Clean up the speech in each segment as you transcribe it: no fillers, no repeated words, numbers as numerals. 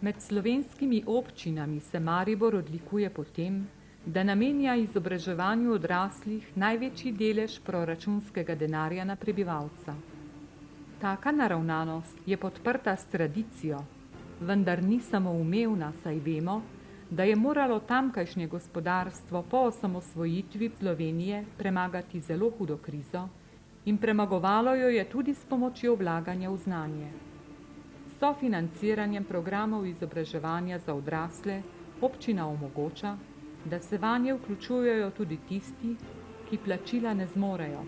Med slovenskimi občinami se Maribor odlikuje po tem, da namenja izobraževanju odraslih največji delež proračunskega denarja na prebivalca. Taka naravnanost je podprta s tradicijo, vendar ni samoumevna, saj vemo, da je moralo tamkajšnje gospodarstvo po osamosvojitvi Slovenije premagati zelo hudo krizo in premagovalo jo je tudi s pomočjo vlaganja v znanje. S sofinanciranjem programov izobraževanja za odrasle občina omogoča, da se vanje vključujejo tudi tisti, ki plačila ne zmorejo.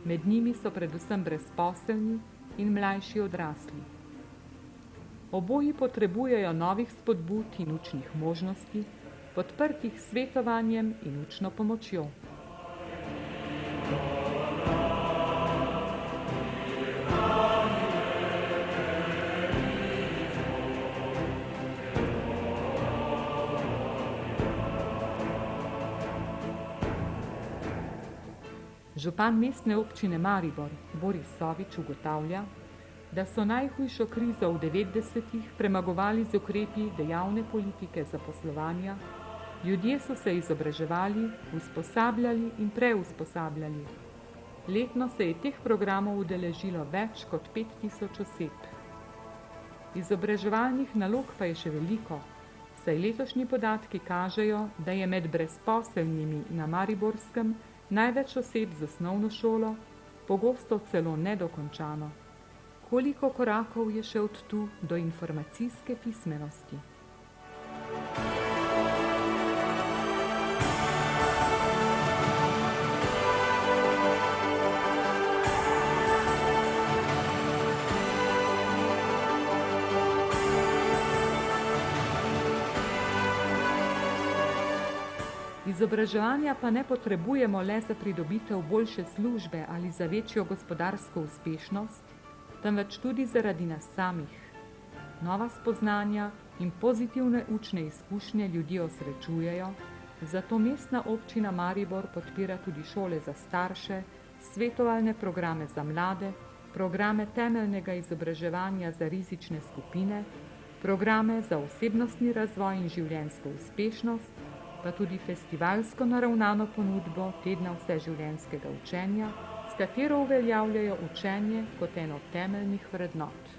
Med njimi so predvsem brezposelni in mlajši odrasli. Oboji potrebujejo novih spodbud in učnih možnosti, podprtih s svetovanjem in učno pomočjo. Župan mestne občine Maribor, Boris Sovič, ugotavlja, da so najhujšo krizo v 90-ih premagovali z ukrepi dejavne politike zaposlovanja, ljudje so se izobraževali, usposabljali in preusposabljali. Letno se je teh programov udeležilo več kot 5000 oseb. Izobraževalnih nalog pa je še veliko, saj letošnji podatki kažejo, da je med brezposelnimi na Mariborskem največ oseb z osnovno šolo, pogosto celo nedokončano. Koliko korakov je še od tu do informacijske pismenosti? Izobraževanja pa ne potrebujemo le za pridobitev boljše službe ali za večjo gospodarsko uspešnost, temveč tudi zaradi nas samih. Nova spoznanja in pozitivne učne izkušnje ljudi osrečujejo, zato mestna občina Maribor podpira tudi šole za starše, svetovalne programe za mlade, programe temeljnega izobraževanja za rizične skupine, programe za osebnostni razvoj in življenjsko uspešnost, pa tudi festivalsko naravnano ponudbo tedna vseživljenjskega učenja, s katero uveljavljajo učenje kot eno temeljnih vrednot.